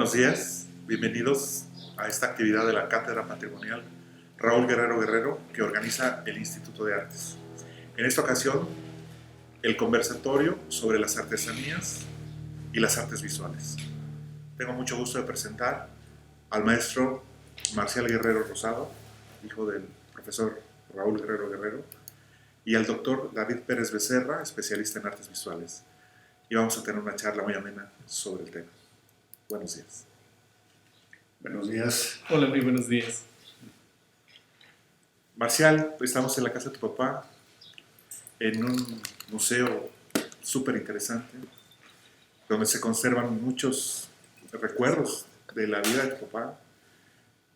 Buenos días, bienvenidos a esta actividad de la Cátedra Patrimonial Raúl Guerrero Guerrero que organiza el Instituto de Artes. En esta ocasión, el conversatorio sobre las artesanías y las artes visuales. Tengo mucho gusto de presentar al maestro Marcial Guerrero Rosado, hijo del profesor Raúl Guerrero Guerrero, y al doctor David Pérez Becerra, especialista en artes visuales. Y vamos a tener una charla muy amena sobre el tema. Buenos días. Buenos días. Hola, muy buenos días. Marcial, estamos en la casa de tu papá, en un museo súper interesante, donde se conservan muchos recuerdos de la vida de tu papá,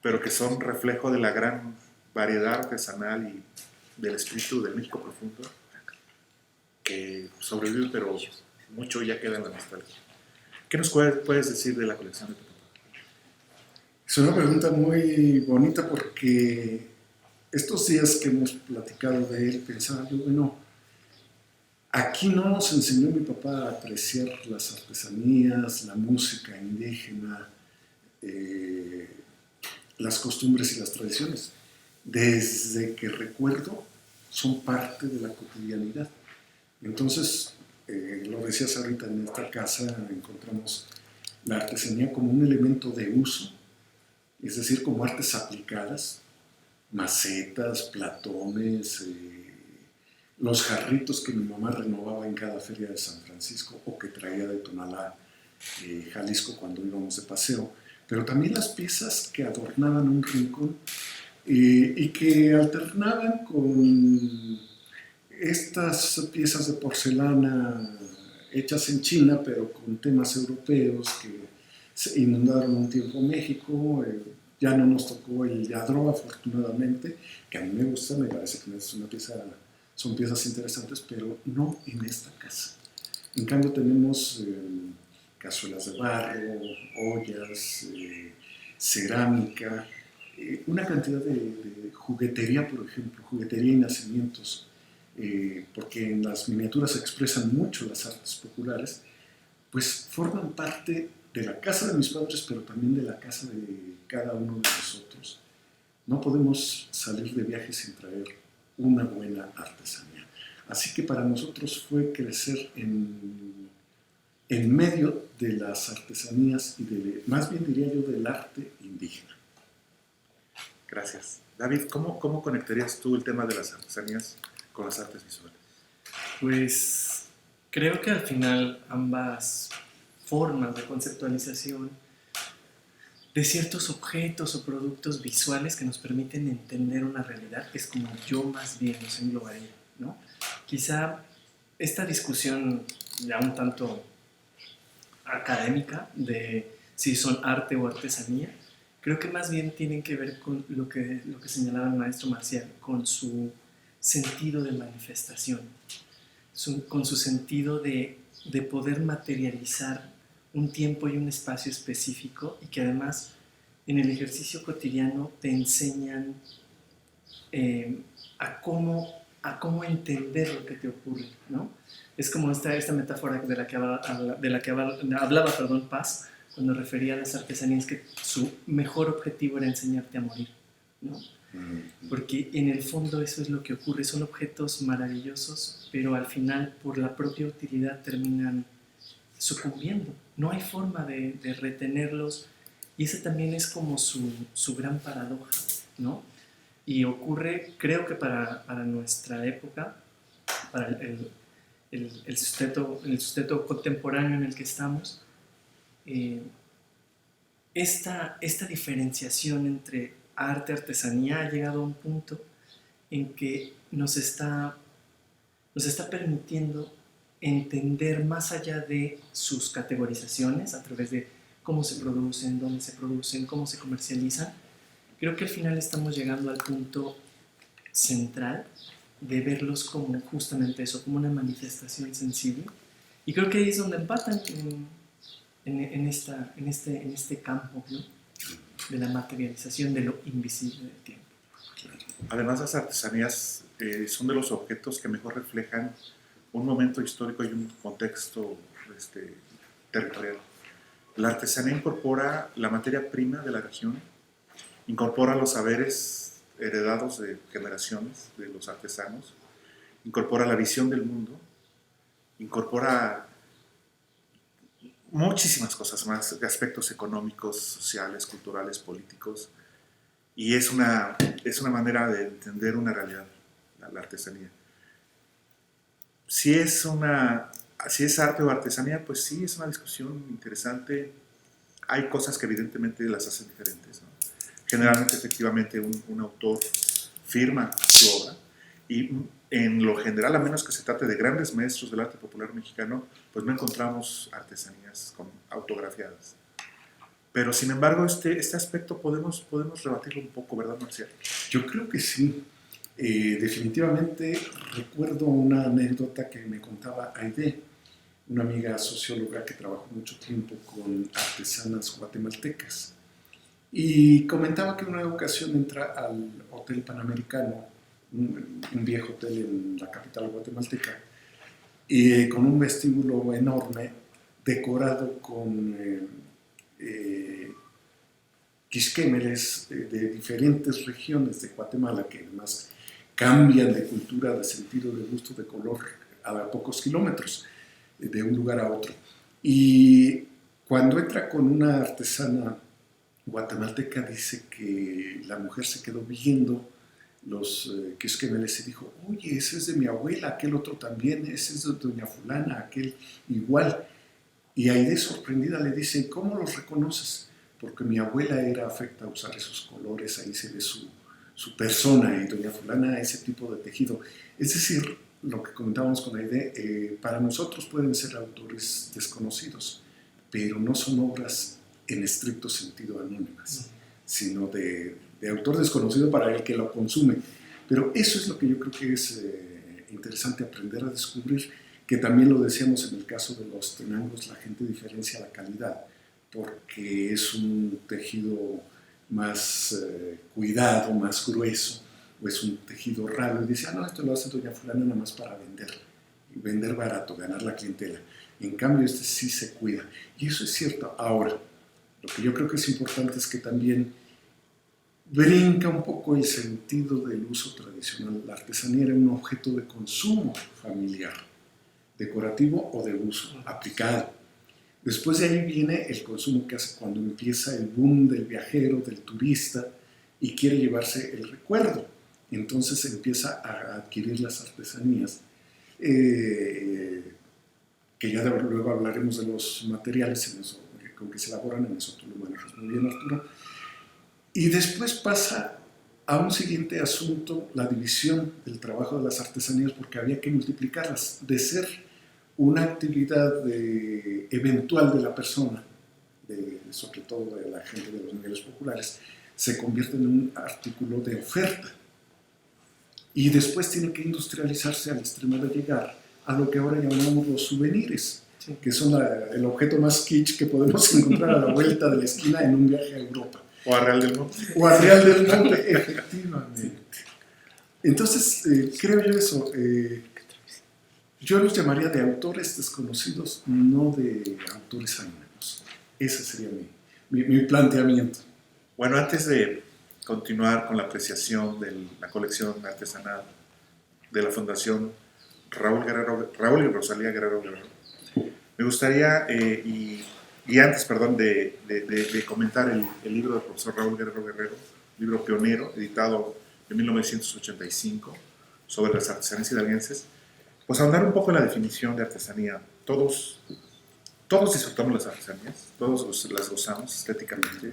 pero que son reflejo de la gran variedad artesanal y del espíritu del México profundo, que sobrevive, pero mucho ya queda en la nostalgia. ¿Qué nos puedes decir de la colección de tu papá? Es una pregunta muy bonita porque estos días que hemos platicado de él, pensaba yo, bueno, aquí no nos enseñó mi papá a apreciar las artesanías, la música indígena, las costumbres y las tradiciones. Desde que recuerdo, son parte de la cotidianidad. Entonces, lo decías ahorita, en esta casa encontramos la artesanía como un elemento de uso, es decir, como artes aplicadas, macetas, platones, los jarritos que mi mamá renovaba en cada feria de San Francisco o que traía de Tonalá, Jalisco, cuando íbamos de paseo, pero también las piezas que adornaban un rincón y que alternaban con estas piezas de porcelana hechas en China, pero con temas europeos que se inundaron un tiempo México. Ya no nos tocó el yadro, afortunadamente, que a mí me gusta, me parece que es una pieza, son piezas interesantes, pero no en esta casa. En cambio tenemos cazuelas de barro, ollas, cerámica, una cantidad de juguetería, por ejemplo, juguetería y nacimientos, porque en las miniaturas se expresan mucho las artes populares, pues forman parte de la casa de mis padres, pero también de la casa de cada uno de nosotros. No podemos salir de viaje sin traer una buena artesanía. Así que para nosotros fue crecer en medio de las artesanías y más bien diría yo, del arte indígena. Gracias. David, ¿cómo conectarías tú el tema de las artesanías con las artes visuales? Pues creo que al final ambas formas de conceptualización de ciertos objetos o productos visuales que nos permiten entender una realidad es como yo más bien los englobaría, ¿no? Quizá esta discusión ya un tanto académica de si son arte o artesanía, creo que más bien tienen que ver con lo que señalaba el maestro Marcial, con su sentido de manifestación, con su sentido de poder materializar un tiempo y un espacio específico y que además en el ejercicio cotidiano te enseñan a cómo entender lo que te ocurre, ¿no? Es como esta metáfora de la que hablaba Paz, cuando refería a las artesanías, que su mejor objetivo era enseñarte a morir, ¿no? Porque en el fondo eso es lo que ocurre, son objetos maravillosos, pero al final por la propia utilidad terminan sucumbiendo, no hay forma de retenerlos, y esa también es como su gran paradoja, ¿no? Y ocurre, creo que para nuestra época, para el sujeto contemporáneo en el que estamos, esta diferenciación entre arte y artesanía ha llegado a un punto en que nos está permitiendo entender más allá de sus categorizaciones a través de cómo se producen, dónde se producen, cómo se comercializan. Creo que al final estamos llegando al punto central de verlos como justamente eso, como una manifestación sensible. Y creo que ahí es donde empatan en este campo, ¿no? De la materialización de lo invisible del tiempo. Además, las artesanías son de los objetos que mejor reflejan un momento histórico y un contexto territorial. La artesanía incorpora la materia prima de la región, incorpora los saberes heredados de generaciones de los artesanos, incorpora la visión del mundo, incorpora muchísimas cosas más, de aspectos económicos, sociales, culturales, políticos, y es una manera de entender una realidad, la artesanía. Si es arte o artesanía, pues sí, es una discusión interesante. Hay cosas que evidentemente las hacen diferentes, ¿no? Generalmente, efectivamente, un autor firma su obra y en lo general, a menos que se trate de grandes maestros del arte popular mexicano, pues no encontramos artesanías autografiadas. Pero sin embargo, este aspecto podemos rebatirlo un poco, ¿verdad, Marcial? Yo creo que sí. Definitivamente recuerdo una anécdota que me contaba Aide, una amiga socióloga que trabajó mucho tiempo con artesanas guatemaltecas. Y comentaba que en una ocasión entra al Hotel Panamericano, un viejo hotel en la capital guatemalteca, y con un vestíbulo enorme decorado con quisquémeles de diferentes regiones de Guatemala, que además cambian de cultura, de sentido, de gusto, de color a pocos kilómetros de un lugar a otro. Y cuando entra con una artesana guatemalteca, dice que la mujer se quedó viendo los quisquémeles y dijo: oye, ese es de mi abuela, aquel otro también, ese es de doña fulana, aquel igual. Y Aide, sorprendida, le dice: ¿cómo los reconoces? Porque mi abuela era afecta a usar esos colores, ahí se ve su persona, y doña fulana ese tipo de tejido. Es decir, lo que comentábamos con Aide, para nosotros pueden ser autores desconocidos, pero no son obras en estricto sentido anónimas, sino de autor desconocido para el que lo consume. Pero eso es lo que yo creo que es interesante aprender a descubrir, que también lo decíamos en el caso de los tenangos, la gente diferencia la calidad, porque es un tejido más cuidado, más grueso, o es un tejido raro, y dice: no, esto lo hace doña fulana nada más para vender barato, ganar la clientela. En cambio, este sí se cuida. Y eso es cierto. Ahora, lo que yo creo que es importante es que también brinca un poco el sentido del uso tradicional. La artesanía era un objeto de consumo familiar, decorativo o de uso aplicado. Después de ahí viene el consumo que hace cuando empieza el boom del viajero, del turista, y quiere llevarse el recuerdo. Entonces empieza a adquirir las artesanías, que ya luego hablaremos de los materiales con que se elaboran, en eso tú lo manejas muy bien, Arturo. Y después pasa a un siguiente asunto, la división del trabajo de las artesanías, porque había que multiplicarlas, de ser una actividad eventual de la persona, sobre todo de la gente de los niveles populares, se convierte en un artículo de oferta. Y después tiene que industrializarse al extremo de llegar a lo que ahora llamamos los souvenirs, sí, que son el objeto más kitsch que podemos encontrar a la vuelta de la esquina en un viaje a Europa. O a Real del Monte. O a Real del Monte, efectivamente. Entonces, creo yo eso. Yo los llamaría de autores desconocidos, no de autores anónimos. Ese sería mi planteamiento. Bueno, antes de continuar con la apreciación de la colección artesanal de la Fundación Raúl y Rosalía Guerrero, me gustaría, y antes, perdón, de comentar el libro del profesor Raúl Guerrero, libro pionero, editado en 1985, sobre las artesanías hidalguenses, pues ahondar un poco en la definición de artesanía. Todos disfrutamos las artesanías, todos las gozamos estéticamente,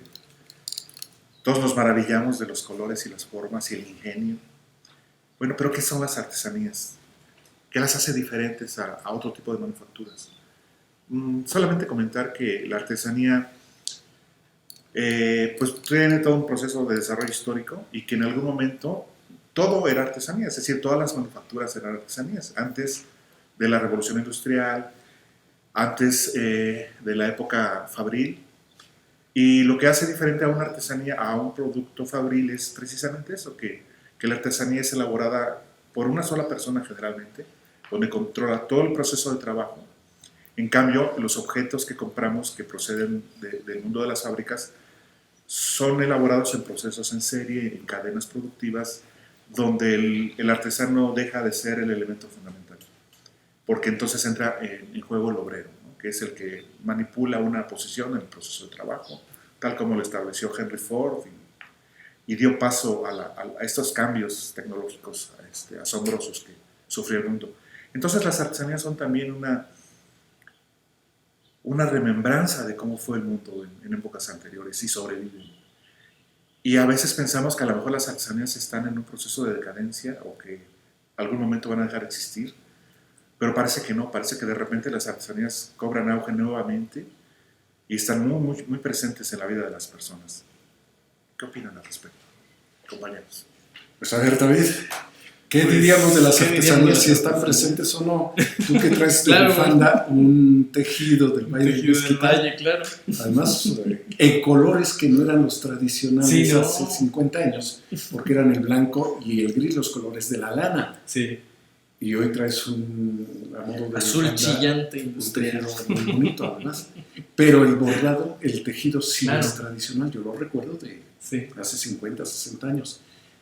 todos nos maravillamos de los colores y las formas y el ingenio. Bueno, pero ¿qué son las artesanías? ¿Qué las hace diferentes a otro tipo de manufacturas? Solamente comentar que la artesanía pues tiene todo un proceso de desarrollo histórico y que en algún momento todo era artesanía, es decir, todas las manufacturas eran artesanías. Antes de la Revolución Industrial, antes de la época fabril. Y lo que hace diferente a una artesanía, a un producto fabril, es precisamente eso, que la artesanía es elaborada por una sola persona generalmente, donde controla todo el proceso de trabajo, En cambio, los objetos que compramos que proceden del mundo de las fábricas son elaborados en procesos en serie, en cadenas productivas, donde el artesano deja de ser el elemento fundamental, porque entonces entra en juego el obrero, ¿no? Que es el que manipula una posición en el proceso de trabajo, tal como lo estableció Henry Ford, y dio paso a estos cambios tecnológicos asombrosos que sufrió el mundo. Entonces las artesanías son también una remembranza de cómo fue el mundo en épocas anteriores y sobreviven. Y a veces pensamos que a lo mejor las artesanías están en un proceso de decadencia o que algún momento van a dejar de existir, pero parece que no, parece que de repente las artesanías cobran auge nuevamente y están muy, muy presentes en la vida de las personas. ¿Qué opinan al respecto, compañeros? Pues a ver, David, ¿qué diríamos de las artesanías si están presentes o no? Tú que traes de bufanda un tejido del Valle del Valle, claro. Además, en colores que no eran los tradicionales Sí, ¿no? hace 50 años, porque eran el blanco y el gris, los colores de la lana. Sí. Y hoy traes un a modo de azul bufanda, chillante un industrial. tejido muy bonito, además. Pero el bordado, el tejido sí Claro. es tradicional. Yo lo recuerdo de Sí. hace 50, 60 años.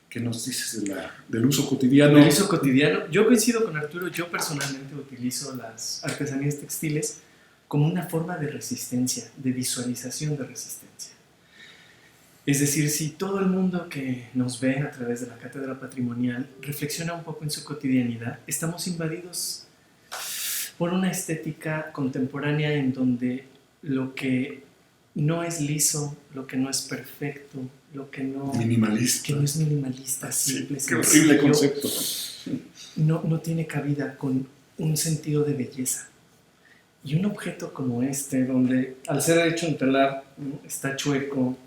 ¿Qué nos dices del uso cotidiano? Del uso cotidiano. Yo coincido con Arturo, yo personalmente utilizo las artesanías textiles como una forma de resistencia, de visualización de resistencia. Es decir, si todo el mundo que nos ve a través de la Cátedra Patrimonial reflexiona un poco en su cotidianidad, estamos invadidos por una estética contemporánea en donde lo que no es liso, lo que no es perfecto, lo que no Minimalista. es minimalista, simple, Sí, qué horrible sencillo, concepto. no tiene cabida con un sentido de belleza. Y un objeto como este, donde al ser hecho en telar, ¿no?, está chueco,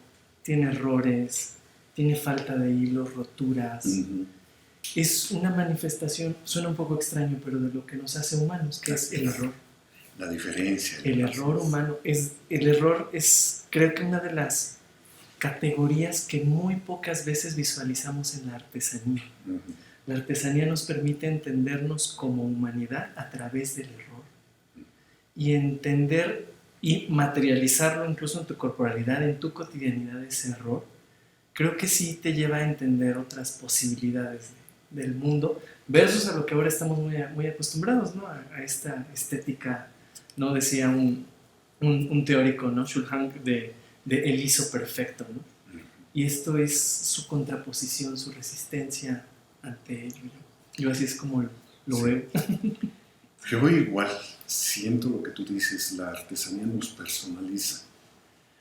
tiene errores, tiene falta de hilos, roturas, es una manifestación, suena un poco extraño, pero de lo que nos hace humanos, que es el error. La diferencia. El error humano, el error es, creo que una de las categorías que muy pocas veces visualizamos en la artesanía. La artesanía nos permite entendernos como humanidad a través del error y entender y materializarlo incluso en tu corporalidad, en tu cotidianidad, ese error. Creo que sí te lleva a entender otras posibilidades del mundo versus a lo que ahora estamos muy acostumbrados, ¿no? A esta estética, ¿no? Decía un teórico, ¿no?, Schulhang, de el liso perfecto, ¿no? Y esto es su contraposición, su resistencia ante ello. Yo así es como lo veo. Yo igual siento lo que tú dices, la artesanía nos personaliza.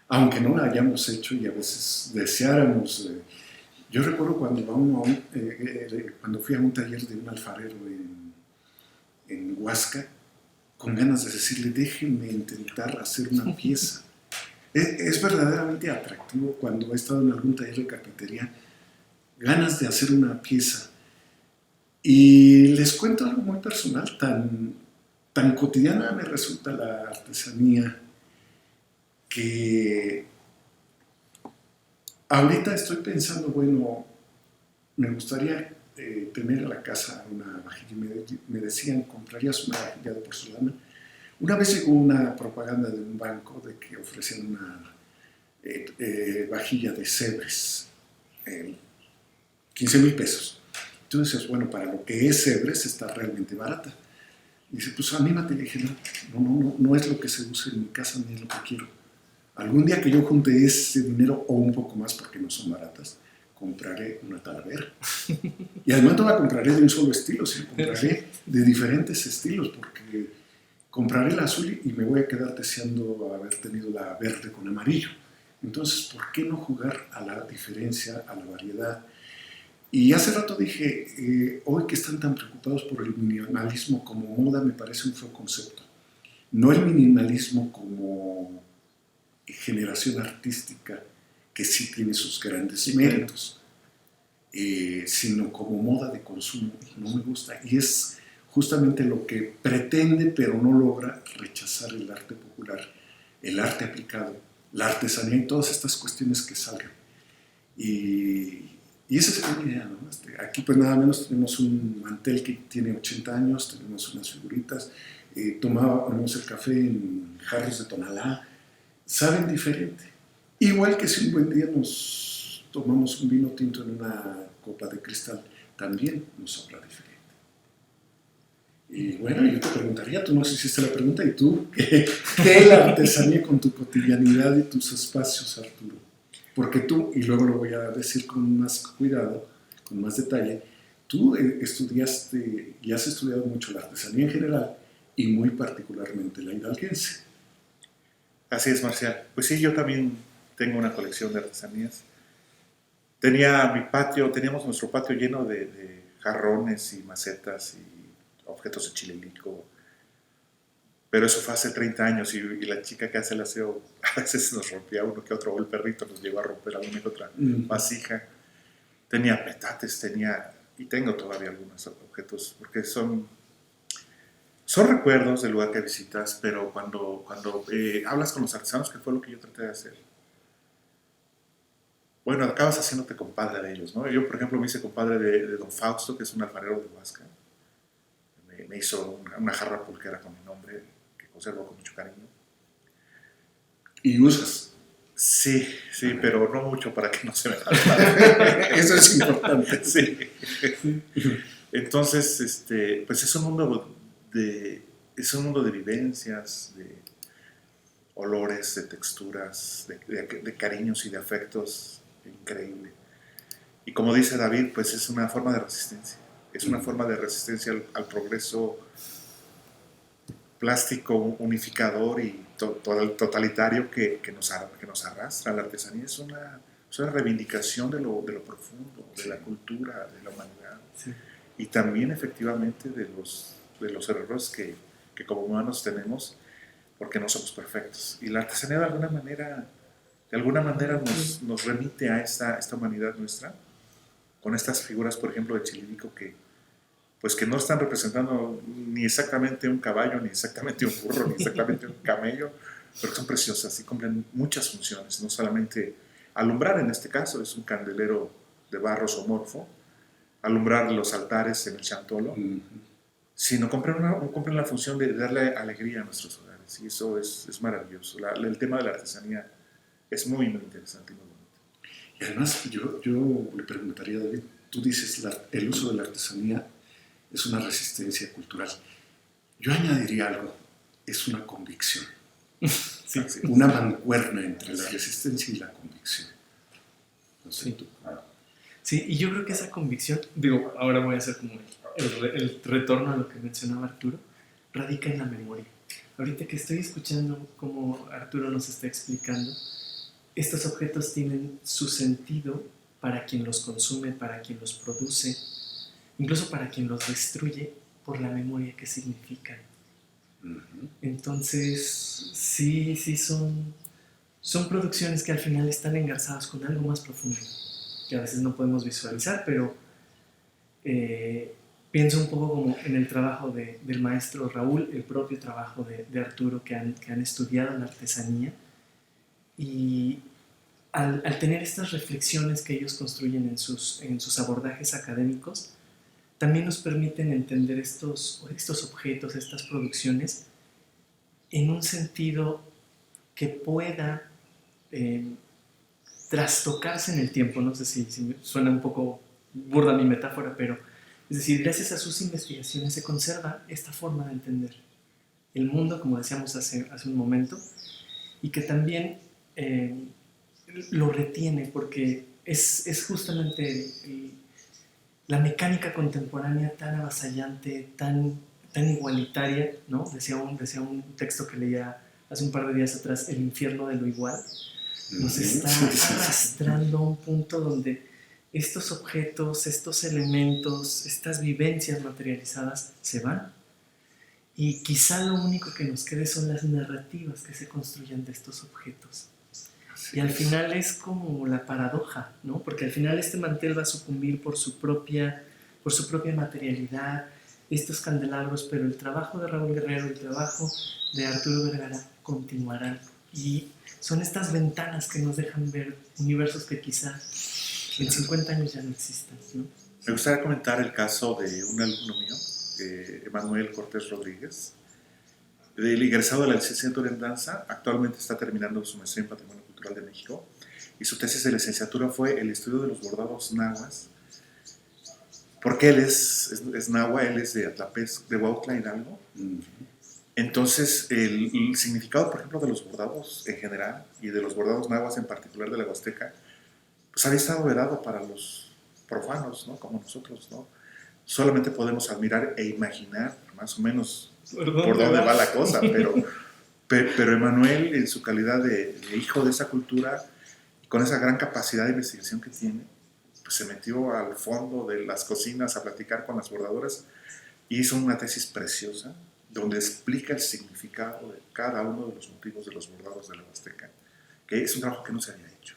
Aunque no la hayamos hecho y a veces deseáramos. Yo recuerdo cuando fui a un taller de un alfarero en Huasca, con ganas de decirle, déjenme intentar hacer una pieza. Es verdaderamente atractivo cuando he estado en algún taller de carpintería, ganas de hacer una pieza. Y les cuento algo muy personal, tan cotidiana me resulta la artesanía que ahorita estoy pensando, bueno, me gustaría tener en la casa una vajilla, y me decían, ¿comprarías una vajilla de porcelana? Una vez llegó una propaganda de un banco de que ofrecían una vajilla de Sèvres, 15,000 pesos. Entonces, bueno, para lo que es Sèvres está realmente barata. Y dice, pues anímate. Le dije, no es lo que se usa en mi casa ni es lo que quiero. Algún día que yo junte ese dinero o un poco más, porque no son baratas, compraré una talavera. Y además no la compraré de un solo estilo, sino compraré de diferentes estilos, porque compraré la azul y me voy a quedar deseando haber tenido la verde con amarillo. Entonces, ¿por qué no jugar a la diferencia, a la variedad? Y hace rato dije, hoy que están tan preocupados por el minimalismo como moda, me parece un feo concepto. No el minimalismo como generación artística, que sí tiene sus grandes méritos, sino como moda de consumo. No me gusta. Y es justamente lo que pretende, pero no logra, rechazar el arte popular, el arte aplicado, la artesanía y todas estas cuestiones que salgan. Y esa es mi idea, ¿no? Aquí pues nada menos tenemos un mantel que tiene 80 años, tenemos unas figuritas, tomábamos el café en jarros de Tonalá, saben diferente. Igual que si un buen día nos tomamos un vino tinto en una copa de cristal, también nos sabrá diferente. Y bueno, yo te preguntaría, tú nos hiciste la pregunta, ¿y tú qué es la artesanía con tu cotidianidad y tus espacios, Arturo? Porque tú, y luego lo voy a decir con más cuidado, con más detalle, tú estudiaste y has estudiado mucho la artesanía en general y muy particularmente la hidalguense. Así es, Marcial. Pues sí, yo también tengo una colección de artesanías. Teníamos nuestro patio lleno de jarrones y macetas y objetos de chililico. Pero eso fue hace 30 años y la chica que hace el aseo a veces nos rompía uno que otro, o el perrito nos llegó a romper alguna que otra vasija. Tenía petates, y tengo todavía algunos objetos, porque son recuerdos del lugar que visitas, pero cuando hablas con los artesanos, que fue lo que yo traté de hacer, bueno, acabas haciéndote compadre de ellos, ¿no? Yo, por ejemplo, me hice compadre de don Fausto, que es un alfarero de Huasca. Me hizo una jarra pulquera con mi nombre, que conservo con mucho cariño. ¿Y usas? Sí, pero no mucho para que no se me salga. Eso es importante. Sí. Entonces, pues es un mundo de vivencias, de olores, de texturas, de cariños y de afectos increíble. Y como dice David, pues es una forma de resistencia. Es una forma de resistencia al progreso plástico unificador y totalitario que nos arrastra. La artesanía es una reivindicación de lo profundo, de la cultura, de la humanidad. Sí. Y también efectivamente de los errores que como humanos tenemos, porque no somos perfectos. Y la artesanía de alguna manera nos remite a esta humanidad nuestra, con estas figuras, por ejemplo, de Chililico, que no están representando ni exactamente un caballo, ni exactamente un burro, ni exactamente un camello, pero que son preciosas y cumplen muchas funciones, no solamente alumbrar, en este caso es un candelero de barro somorfo, alumbrar los altares en el chantolo, sino cumplen la función de darle alegría a nuestros hogares, y eso es maravilloso. El tema de la artesanía es muy, muy interesante y muy bonito. Y además, yo le preguntaría a David, tú dices el uso de la artesanía es una resistencia cultural. Yo añadiría algo, es una convicción. Sí. Una mancuerna entre la resistencia y la convicción. No sé, tú. Sí, y yo creo que esa convicción, ahora voy a hacer como el retorno a lo que mencionaba Arturo, radica en la memoria. Ahorita que estoy escuchando cómo Arturo nos está explicando, estos objetos tienen su sentido para quien los consume, para quien los produce, incluso para quien los destruye, por la memoria que significan. Entonces, sí son producciones que al final están engarzadas con algo más profundo, que a veces no podemos visualizar, pero pienso un poco como en el trabajo del maestro Raúl, el propio trabajo de Arturo, que han estudiado la artesanía, y al tener estas reflexiones que ellos construyen en sus abordajes académicos, también nos permiten entender estos objetos, estas producciones, en un sentido que pueda trastocarse en el tiempo. No sé si suena un poco burda mi metáfora, pero es decir, gracias a sus investigaciones se conserva esta forma de entender el mundo, como decíamos hace un momento, y que también lo retiene, porque es justamente la mecánica contemporánea tan avasallante, tan igualitaria, ¿no? Decía un texto que leía hace un par de días atrás, el infierno de lo igual, nos está arrastrando a un punto donde estos objetos, estos elementos, estas vivencias materializadas se van, y quizá lo único que nos quede son las narrativas que se construyen de estos objetos. Y al final es como la paradoja, ¿no? Porque al final este mantel va a sucumbir por su propia materialidad, estos candelabros, pero el trabajo de Raúl Guerrero, el trabajo de Arturo Vergara continuarán. Y son estas ventanas que nos dejan ver universos que quizá en 50 años ya no existan, ¿no? Me gustaría comentar el caso de un alumno mío, Emanuel Cortés Rodríguez, del egresado de la licenciatura en danza, actualmente está terminando su maestría en Patrimonio Cultural de México y su tesis de licenciatura fue el estudio de los bordados nahuas, porque él es nahua, él es de Atlapés, de Huautla, Hidalgo. Entonces, el significado, por ejemplo, de los bordados en general y de los bordados nahuas en particular de la Huasteca, pues había estado vedado para los profanos, ¿no? Como nosotros, ¿no? Solamente podemos admirar e imaginar más o menos por dónde va la cosa, pero Emanuel, en su calidad de hijo de esa cultura, con esa gran capacidad de investigación que tiene, pues se metió al fondo de las cocinas a platicar con las bordadoras y hizo una tesis preciosa donde explica el significado de cada uno de los motivos de los bordados de la Huasteca, que es un trabajo que no se había hecho.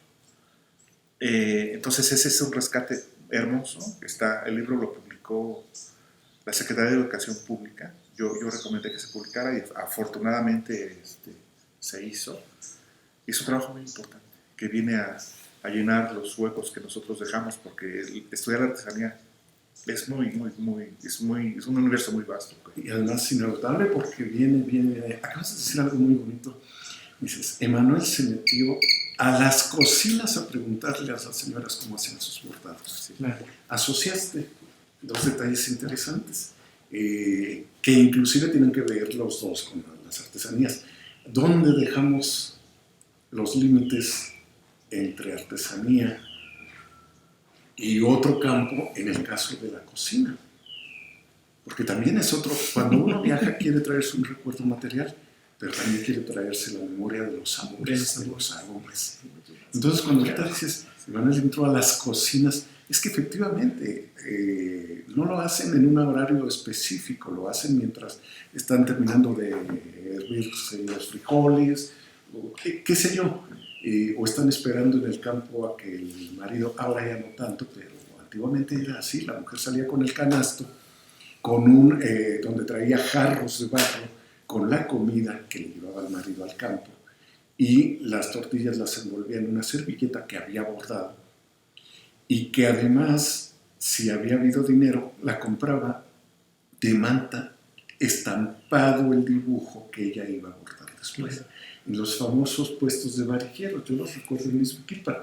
Entonces ese es un rescate hermoso. El libro lo publicó la Secretaría de Educación Pública. Yo recomendé que se publicara y afortunadamente se hizo. Y es un trabajo muy importante que viene a llenar los huecos que nosotros dejamos, porque estudiar artesanía es es un universo muy vasto. Y además inagotable porque viene, acabas de decir algo muy bonito. Dices, Emanuel se metió a las cocinas a preguntarle a las señoras cómo hacían sus bordados. Sí, claro. Asociaste dos detalles interesantes, que inclusive tienen que ver los dos con las artesanías. ¿Dónde dejamos los límites entre artesanía y otro campo en el caso de la cocina? Porque también es otro, cuando uno viaja quiere traerse un recuerdo material, pero también quiere traerse la memoria de los sabores, de los aromas. Entonces cuando ahorita dices, Emanuel entró a las cocinas, es que efectivamente no lo hacen en un horario específico, lo hacen mientras están terminando de hervirse los frijoles, o qué sé yo, o están esperando en el campo a que el marido, ahora ya no tanto, pero antiguamente era así, la mujer salía con el canasto, donde traía jarros de barro, con la comida que le llevaba el marido al campo, y las tortillas las envolvía en una servilleta que había bordado, y que además, si había habido dinero, la compraba de manta, estampado el dibujo que ella iba a bordar después. En los famosos puestos de varilleros, yo los recuerdo en Izmiquilpan,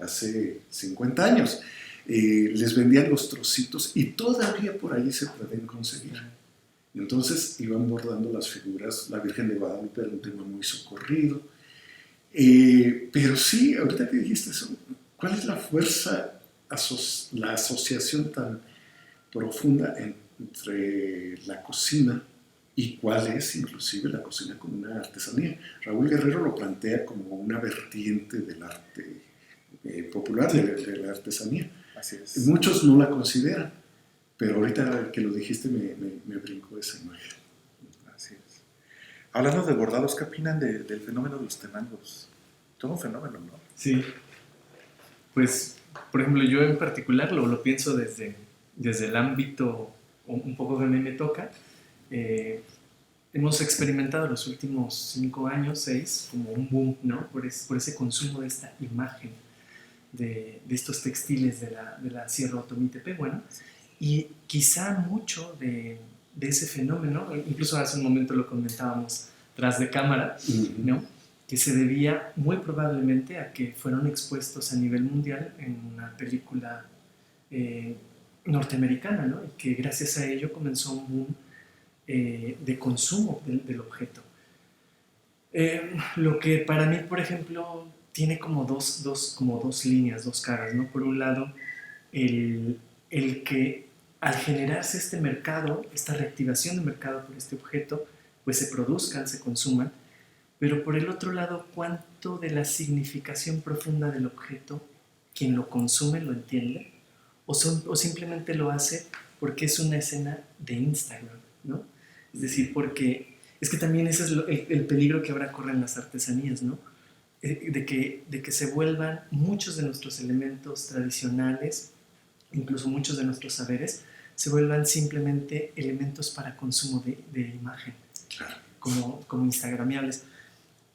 hace 50 años, les vendían los trocitos y todavía por ahí se pueden conseguir. Entonces iban bordando las figuras, la Virgen de Guadalupe era un tema muy socorrido. Pero sí, ahorita que dijiste eso, ¿cuál es la fuerza, la asociación tan profunda entre la cocina y cuál es inclusive la cocina como una artesanía? Raúl Guerrero lo plantea como una vertiente del arte popular, de la artesanía. Así es. Muchos no la consideran, pero ahorita que lo dijiste me brincó esa imagen. Así es. Hablando de bordados, ¿qué opinan del fenómeno de los tenangos? Todo un fenómeno, ¿no? Sí. Pues, por ejemplo, yo en particular lo pienso desde el ámbito un poco que a mí me toca. Hemos experimentado los últimos 5 años, 6, como un boom, ¿no? Por ese consumo de esta imagen de estos textiles de la Sierra Otomí-Tepehuana, y quizá mucho de ese fenómeno, incluso hace un momento lo comentábamos tras de cámara, ¿no? Que se debía muy probablemente a que fueron expuestos a nivel mundial en una película norteamericana, ¿no? Y que gracias a ello comenzó un boom de consumo del objeto. Lo que para mí, por ejemplo, tiene como dos líneas, dos caras, ¿no? Por un lado, el que al generarse este mercado, esta reactivación de mercado por este objeto, pues se produzcan, se consuman, pero por el otro lado, cuánto de la significación profunda del objeto, quien lo consume lo entiende, o simplemente lo hace porque es una escena de Instagram, ¿no? Es decir, porque es que también ese es el peligro que ahora corren las artesanías, ¿no? De que se vuelvan muchos de nuestros elementos tradicionales, incluso muchos de nuestros saberes, se vuelvan simplemente elementos para consumo de imagen, Claro. como instagramiables.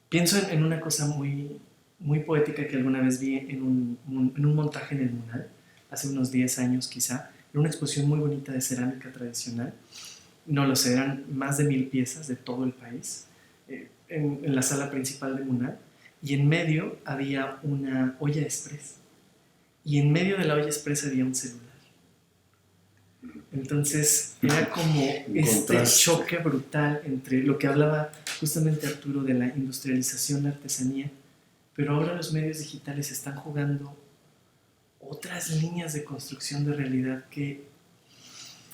Pienso en una cosa muy, muy poética que alguna vez vi en un montaje en el Munal, hace unos 10 años quizá, en una exposición muy bonita de cerámica tradicional, no lo sé, eran más de 1000 piezas de todo el país, en la sala principal de Munal, y en medio había una olla express, y en medio de la olla express había un celular. Entonces era como este choque brutal entre lo que hablaba justamente Arturo de la industrialización, la artesanía, pero ahora los medios digitales están jugando otras líneas de construcción de realidad que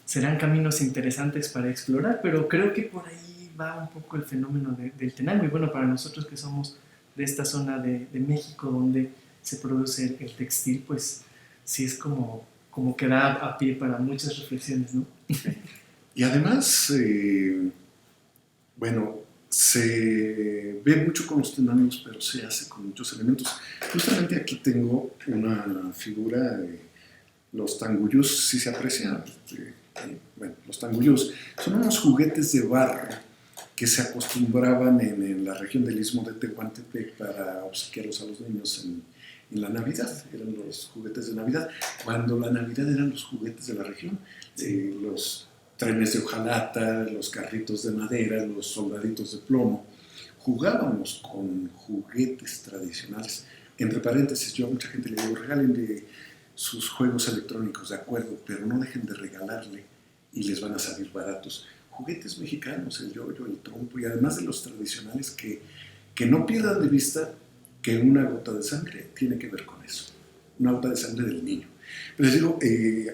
serán caminos interesantes para explorar, pero creo que por ahí va un poco el fenómeno del Tenango. Y bueno, para nosotros que somos de esta zona de México donde se produce el textil, pues sí es como que da a pie para muchas reflexiones, ¿no? Y además, bueno, se ve mucho con los tenanios, pero se hace con muchos elementos. Justamente aquí tengo una figura de los tanguyús, si se aprecia. Bueno, los tanguyús son unos juguetes de barro que se acostumbraban en la región del Istmo de Tehuantepec para obsequiarlos a los niños en la Navidad. Eran los juguetes de Navidad, cuando la Navidad eran los juguetes de la región. Los trenes de hojalata, los carritos de madera, los soldaditos de plomo. Jugábamos con juguetes tradicionales. Entre paréntesis, yo a mucha gente le digo, regálenle sus juegos electrónicos, de acuerdo, pero no dejen de regalarle y les van a salir baratos. Juguetes mexicanos, el yoyo, el trompo, y además de los tradicionales que no pierdan de vista que una gota de sangre tiene que ver con eso, una gota de sangre del niño. Pero les digo,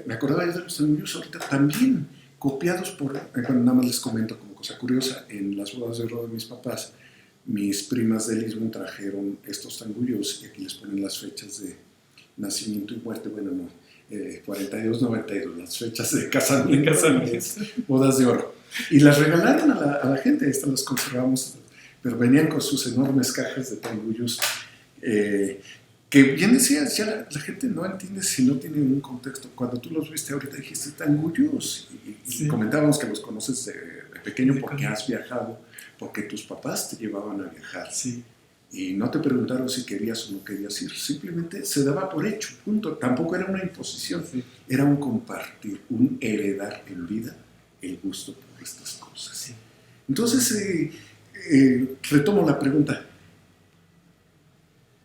me acordaba yo de los tanguyos ahorita, también copiados por, bueno, nada más les comento como cosa curiosa, en las bodas de oro de mis papás, mis primas del Istmo trajeron estos tanguyos y aquí les ponen las fechas de nacimiento y muerte, bueno, no, 42, 92, las fechas de casamiento, bodas de oro. Y las regalaron a la gente, estas las conservamos, pero venían con sus enormes cajas de tanguyos, que bien decías, ya la gente no entiende si no tiene un contexto. Cuando tú los viste ahorita dijiste tanguyos, y comentábamos que los conoces de pequeño porque has viajado, porque tus papás te llevaban a viajar. Sí. Y no te preguntaron si querías o no querías ir, simplemente se daba por hecho, punto. Tampoco era una imposición, era un compartir, un heredar en vida el gusto por estas cosas. Sí. Entonces, retomo la pregunta,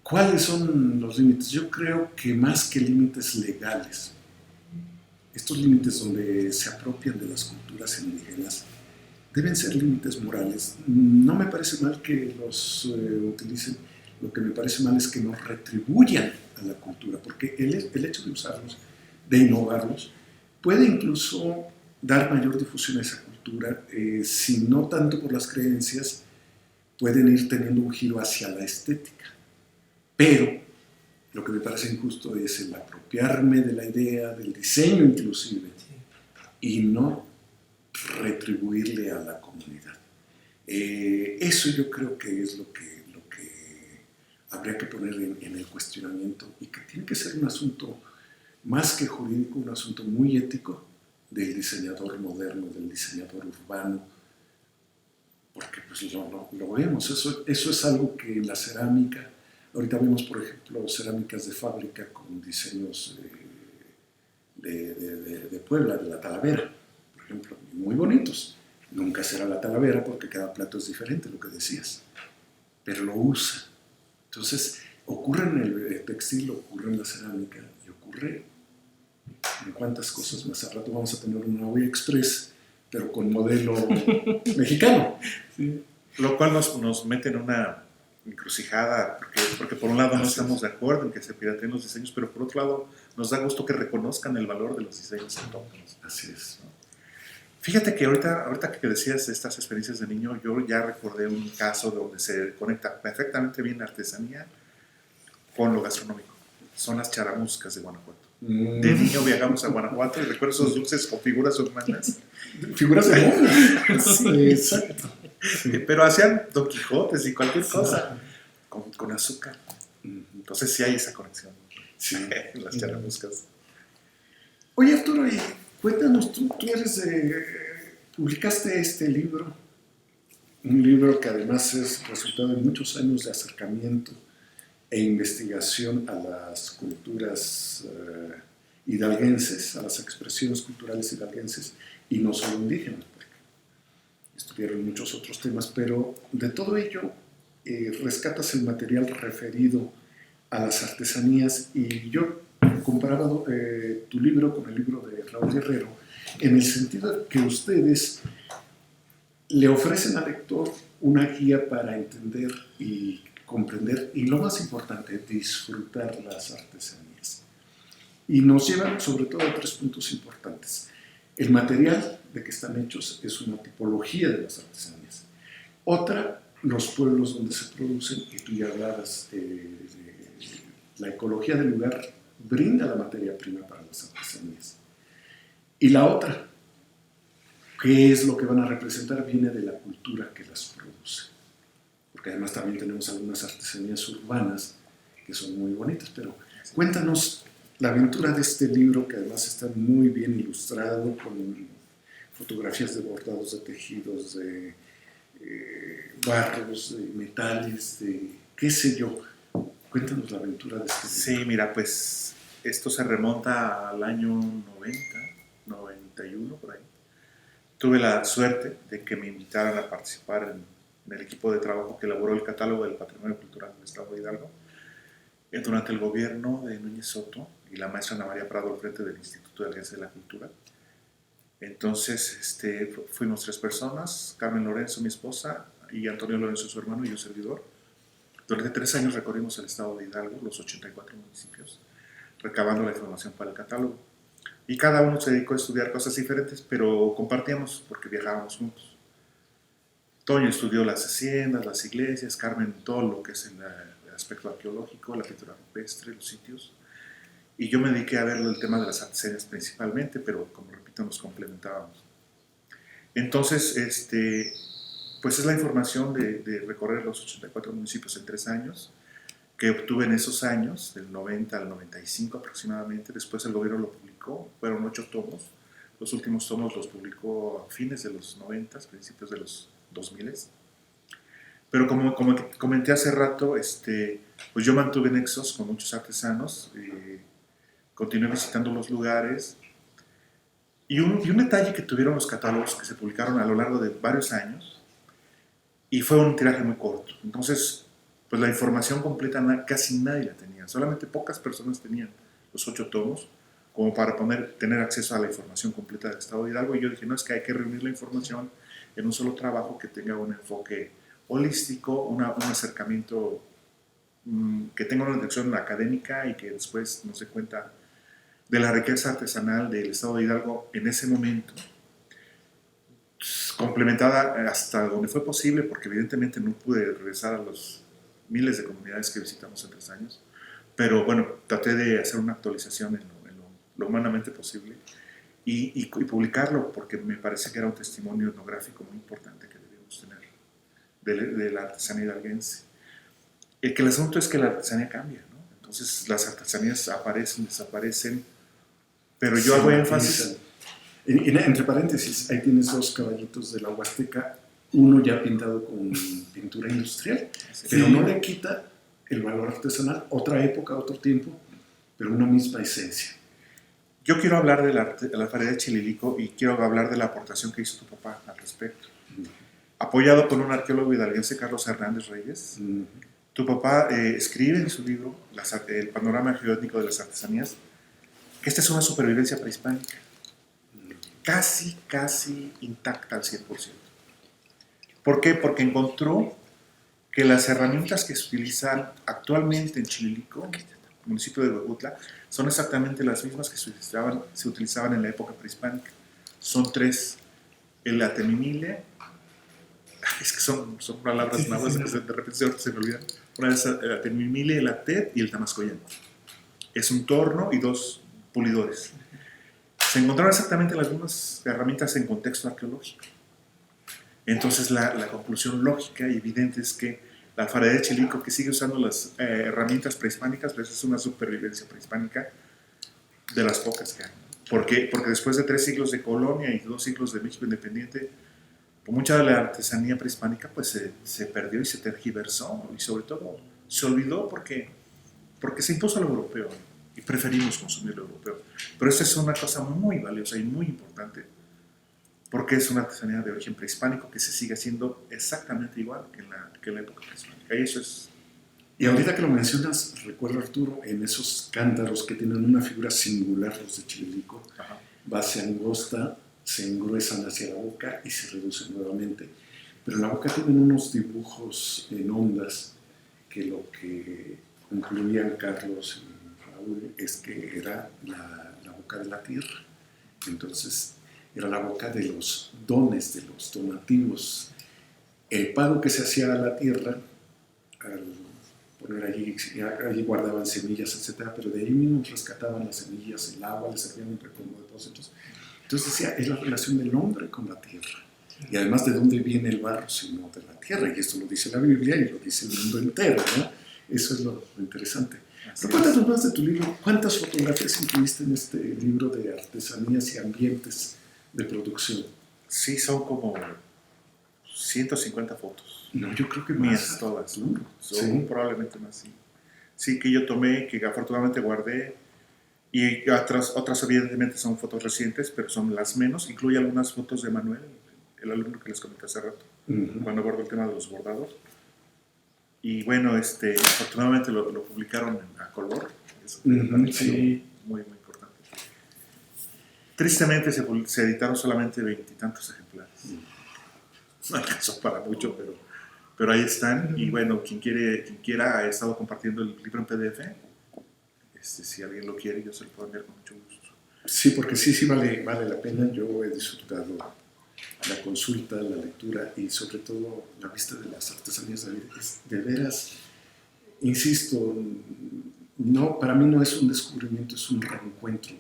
¿cuáles son los límites? Yo creo que más que límites legales, estos límites donde se apropian de las culturas indígenas, deben ser límites morales. No me parece mal que los utilicen, lo que me parece mal es que no retribuyan a la cultura, porque el hecho de usarlos, de innovarlos, puede incluso dar mayor difusión a esa cultura, si no tanto por las creencias, pueden ir teniendo un giro hacia la estética. Pero lo que me parece injusto es el apropiarme de la idea, del diseño inclusive, y no retribuirle a la comunidad. Eso yo creo que es lo que habría que poner en el cuestionamiento, y que tiene que ser un asunto más que jurídico, un asunto muy ético del diseñador moderno, del diseñador urbano, porque pues lo vemos, eso es algo que en la cerámica, ahorita vemos por ejemplo cerámicas de fábrica con diseños de Puebla, de la Talavera, por ejemplo, muy bonitos. Nunca será la Talavera porque cada plato es diferente, lo que decías, pero lo usa. Entonces, ocurre en el textil, ocurre en la cerámica y ocurre en cuántas cosas más. Al rato vamos a tener una olla express, pero con modelo mexicano. Sí. Lo cual nos mete en una encrucijada, porque por un lado no estamos de acuerdo en que se pirateen los diseños, pero por otro lado nos da gusto que reconozcan el valor de los diseños autóctonos. Así es. ¿No? Fíjate que ahorita que decías estas experiencias de niño, yo ya recordé un caso donde se conecta perfectamente bien la artesanía con lo gastronómico. Son las charamuscas de Guanajuato. De niño viajamos a Guanajuato y recuerdo esos dulces con figuras humanas. Figuras de monos. Sí, exacto. Pero hacían Don Quijotes y cualquier cosa con azúcar. Entonces sí hay esa conexión. Sí. Las charamuscas. Oye, Arturo, y cuéntanos, tú publicaste este libro, un libro que además es resultado de muchos años de acercamiento e investigación a las culturas hidalguenses, a las expresiones culturales hidalguenses, y no solo indígenas, estudiaron muchos otros temas, pero de todo ello rescatas el material referido a las artesanías, y yo comparaba tu libro con el libro de Raúl Guerrero en el sentido de que ustedes le ofrecen al lector una guía para entender y comprender, y lo más importante, disfrutar las artesanías. Y nos llevan sobre todo a 3 puntos importantes. El material de que están hechos es una tipología de las artesanías. Otra, los pueblos donde se producen, y tú ya hablabas de la ecología del lugar brinda la materia prima para las artesanías. Y la otra, ¿qué es lo que van a representar? Viene de la cultura que las produce. Porque además también tenemos algunas artesanías urbanas que son muy bonitas, pero cuéntanos la aventura de este libro, que además está muy bien ilustrado, con fotografías de bordados de tejidos, de barros, de metales, de qué sé yo. Cuéntanos la aventura de este libro. Sí, mira, pues esto se remonta al año 90, 91, por ahí. Tuve la suerte de que me invitaran a participar en el equipo de trabajo que elaboró el catálogo del patrimonio cultural del Estado de Hidalgo durante el gobierno de Núñez Soto y la maestra Ana María Prado al frente del Instituto de Alianza de la Cultura. Entonces fuimos 3 personas, Carmen Lorenzo, mi esposa, y Antonio Lorenzo, su hermano, y un servidor. Durante 3 años recorrimos el Estado de Hidalgo, los 84 municipios, recabando la información para el catálogo. Y cada uno se dedicó a estudiar cosas diferentes, pero compartíamos porque viajábamos juntos. Toño estudió las haciendas, las iglesias, Carmen todo lo que es el aspecto arqueológico, la pintura rupestre, los sitios. Y yo me dediqué a ver el tema de las artesanías principalmente, pero como repito, nos complementábamos. Entonces, pues es la información de recorrer los 84 municipios en 3 años, que obtuve en esos años, del 90 al 95 aproximadamente. Después el gobierno lo publicó, fueron 8 tomos. Los últimos tomos los publicó a fines de los 90, principios de los 2000. Pero como comenté hace rato, pues yo mantuve nexos con muchos artesanos, continué visitando los lugares, y un detalle que tuvieron los catálogos que se publicaron a lo largo de varios años, y fue un tiraje muy corto. Entonces, pues la información completa casi nadie la tenía, solamente pocas personas tenían los 8 tomos como para tener acceso a la información completa del Estado de Hidalgo. Y yo dije, no, es que hay que reunir la información en un solo trabajo que tenga un enfoque holístico, un acercamiento que tenga una dirección académica y que después nos dé cuenta de la riqueza artesanal del Estado de Hidalgo en ese momento, complementada hasta donde fue posible, porque evidentemente no pude regresar a los miles de comunidades que visitamos en 3 años, pero bueno, traté de hacer una actualización en lo humanamente posible y publicarlo, porque me parece que era un testimonio etnográfico muy importante que debíamos tener de la artesanía hidalguense. Que el asunto es que la artesanía cambia, ¿no? Entonces las artesanías aparecen, desaparecen, pero yo hago énfasis. Entre paréntesis, ahí tienes 2 caballitos de la Huasteca, uno ya pintado con pintura industrial, sí, pero no le quita el valor artesanal, otra época, otro tiempo, pero una misma esencia. Yo quiero hablar de la alfarería de Chililico y quiero hablar de la aportación que hizo tu papá al respecto. Apoyado por un arqueólogo hidalguense, Carlos Hernández Reyes, tu papá escribe en su libro El panorama geoétnico de las artesanías que esta es una supervivencia prehispánica, casi intacta al 100%. ¿Por qué? Porque encontró que las herramientas que se utilizan actualmente en Chililico, municipio de Huejutla, son exactamente las mismas que se utilizaban en la época prehispánica. Son 3: el atemimile, es que son palabras nuevas, de repente se me olvidan. Una es el atemimile, el atet y el tamascoyán. Es un torno y 2 pulidores. Se encontraron exactamente las mismas herramientas en contexto arqueológico. Entonces la conclusión lógica y evidente es que la alfarería de Chililico, que sigue usando las herramientas prehispánicas, pues es una supervivencia prehispánica de las pocas que hay. Porque después de 3 siglos de colonia y 2 siglos de México independiente, pues mucha de la artesanía prehispánica pues se perdió y se tergiversó, y sobre todo se olvidó porque se impuso lo europeo y preferimos consumir lo europeo. Pero esta es una cosa muy valiosa y muy importante porque es una artesanía de origen prehispánico que se sigue haciendo exactamente igual que en la época prehispánica. Y eso es... Y ahorita que lo mencionas, recuerdo, Arturo, en esos cántaros que tienen una figura singular, los de Chililico, Ajá. base angosta, se engruesan hacia la boca y se reducen nuevamente. Pero en la boca tienen unos dibujos en ondas que lo que concluían Carlos y Raúl es que era la boca de la tierra. Entonces, era la boca de los dones, de los donativos. El pago que se hacía a la tierra, al poner allí guardaban semillas, etcétera, pero de ahí mismo rescataban las semillas, el agua, les servían como depósitos. Entonces decía, es la relación del hombre con la tierra. Y además, ¿de dónde viene el barro sino de la tierra? Y esto lo dice la Biblia y lo dice el mundo entero, ¿no? Eso es lo interesante. Pero cuéntanos más de tu libro. ¿Cuántas fotografías incluiste en este libro de artesanías y ambientes de producción? Sí, son como 150 fotos. No, yo creo que Mías más. todas, ¿No? son Sí. probablemente más, sí. Sí, que yo tomé, que afortunadamente guardé, y otras evidentemente son fotos recientes, pero son las menos. Incluye algunas fotos de Manuel, el alumno que les comenté hace rato, cuando abordó el tema de los bordados. Y bueno, afortunadamente lo publicaron a color. Eso fue Sí. muy, muy importante. Tristemente se editaron solamente 20 y tantos ejemplares. No alcanzó para mucho, pero ahí están. Y bueno, quien quiera, he estado compartiendo el libro en PDF. Si alguien lo quiere, yo se lo puedo enviar con mucho gusto. Sí, porque sí vale la pena. Yo he disfrutado la consulta, la lectura y sobre todo la vista de las artesanías de veras, insisto, no, para mí no es un descubrimiento, es un reencuentro.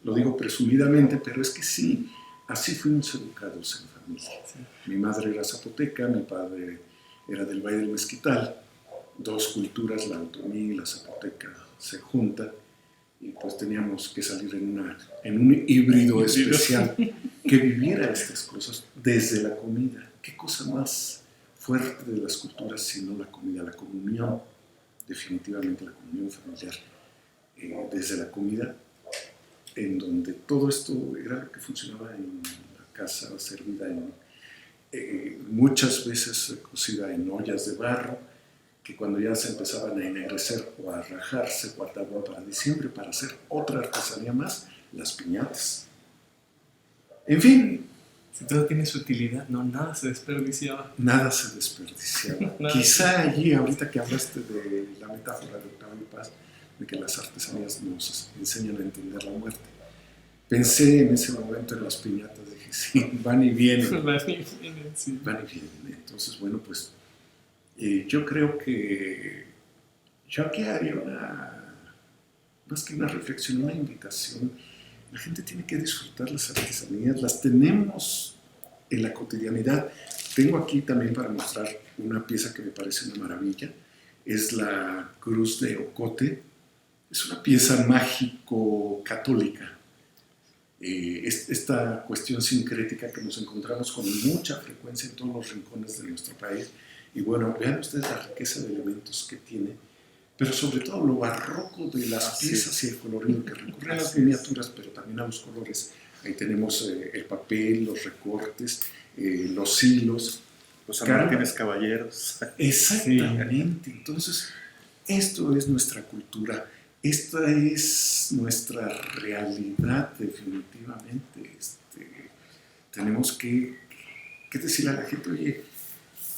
Lo digo presumidamente, pero es que sí, así fuimos educados en familia. Sí. Mi madre era zapoteca, mi padre era del Valle del Mezquital, dos culturas, la otomí y la zapoteca, se juntan y pues teníamos que salir en un híbrido especial que viviera estas cosas desde la comida. ¿Qué cosa más fuerte de las culturas sino la comida? La comunión, definitivamente la comunión familiar. Desde la comida, en donde todo esto era lo que funcionaba en la casa, servida muchas veces cocida en ollas de barro, que cuando ya se empezaban a ennegrecer o a rajar se guardaban para diciembre para hacer otra artesanía más, las piñatas. En fin, Si todo tiene su utilidad, no, nada se desperdiciaba. nada se desperdiciaba. Nada. Quizá allí, ahorita que hablaste de la metáfora de Octavio Paz, de que las artesanías nos enseñan a entender la muerte, pensé en ese momento en las piñatas, dije, sí, van y vienen. Sí. Van y vienen. Entonces, bueno, pues yo creo que yo aquí haría más que una reflexión, una invitación. La gente tiene que disfrutar las artesanías, las tenemos en la cotidianidad. Tengo aquí también para mostrar una pieza que me parece una maravilla, es la Cruz de Ocote. Es una pieza mágico-católica. Esta cuestión sincrética que nos encontramos con mucha frecuencia en todos los rincones de nuestro país. Y bueno, vean ustedes la riqueza de elementos que tiene, pero sobre todo lo barroco de las piezas y el colorido que recurre a las miniaturas, pero también a los colores. Ahí tenemos el papel, los recortes, los hilos. Los Martínez Caballeros. Exactamente. Entonces, esto es nuestra cultura. Esta es nuestra realidad, definitivamente. Tenemos que decirle a la gente, oye,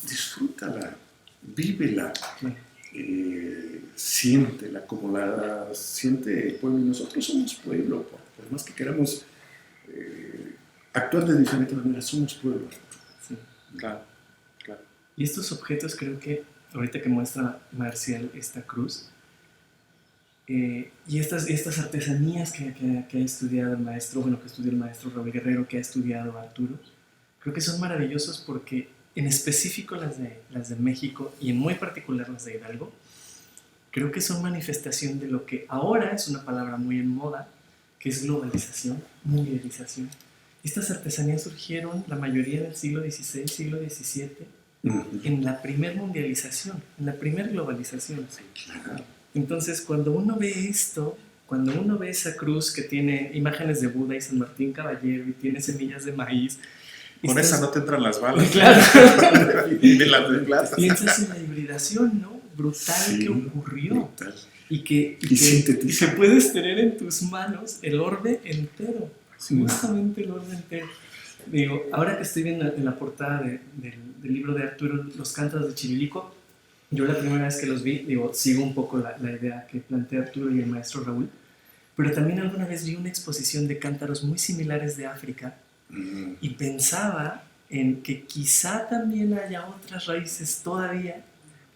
disfrútala, vívela, siéntela como la siente el pueblo. Y nosotros somos pueblo, por más que queramos actuar de diferente manera, somos pueblo. Sí. Claro. Y estos objetos, creo que ahorita que muestra Marcial esta cruz, y estas artesanías que ha estudiado el maestro, bueno, que estudió el maestro Raúl Guerrero, que ha estudiado Arturo, creo que son maravillosos porque en específico las de México y en muy particular las de Hidalgo, creo que son manifestación de lo que ahora es una palabra muy en moda, que es globalización, mundialización. Estas artesanías surgieron la mayoría del siglo XVI, siglo XVII, en la primer mundialización, en la primer globalización. Claro. Entonces, cuando uno ve esto, cuando uno ve esa cruz que tiene imágenes de Buda y San Martín Caballero y tiene semillas de maíz, Con esa no te entran las balas. claro, Ni las de plata. piensas en la hibridación, ¿no? Brutal Sí, que ocurrió. brutal. Y que sintetiza. puedes tener en tus manos el orbe entero, justamente el orbe entero. Digo, ahora que estoy viendo en la portada del libro de Arturo, Los Cántaros de Chirilico, yo la primera vez que los vi, digo, sigo un poco la idea que plantea Arturo y el maestro Raúl, pero también alguna vez vi una exposición de cántaros muy similares de África y pensaba en que quizá también haya otras raíces todavía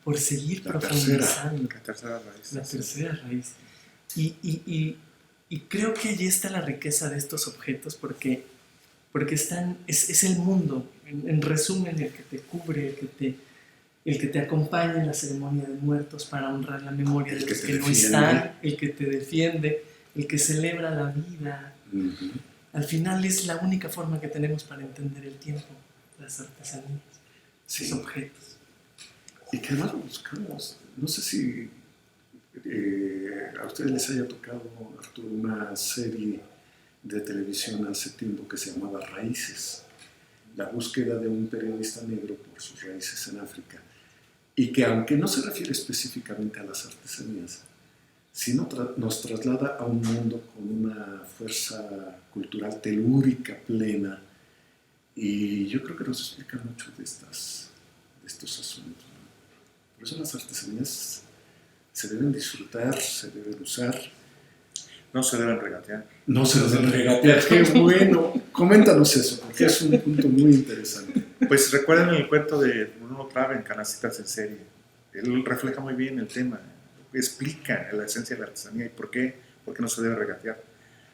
por seguir profundizando. La tercera raíz. Y creo que allí está la riqueza de estos objetos porque es el mundo, en resumen, el que te cubre, el que te acompaña en la ceremonia de muertos para honrar la memoria de los que no están, el que te defiende, el que celebra la vida. Al final es la única forma que tenemos para entender el tiempo, las artesanías, los objetos. Y que además lo buscamos. No sé si a ustedes les haya tocado, Arturo, una serie de televisión hace tiempo que se llamaba Raíces, la búsqueda de un periodista negro por sus raíces en África, y que aunque no se refiere específicamente a las artesanías, sino nos traslada a un mundo con una fuerza cultural telúrica plena, y yo creo que nos explica mucho de estos asuntos. Por eso las artesanías se deben disfrutar, se deben usar. No se deben regatear. No se deben regatear, qué bueno. Coméntanos eso, porque es un punto muy interesante. Pues recuerden el cuento de Bruno Trave en Canastitas en Serie. Él refleja muy bien el tema, explica la esencia de la artesanía y por qué no se debe regatear.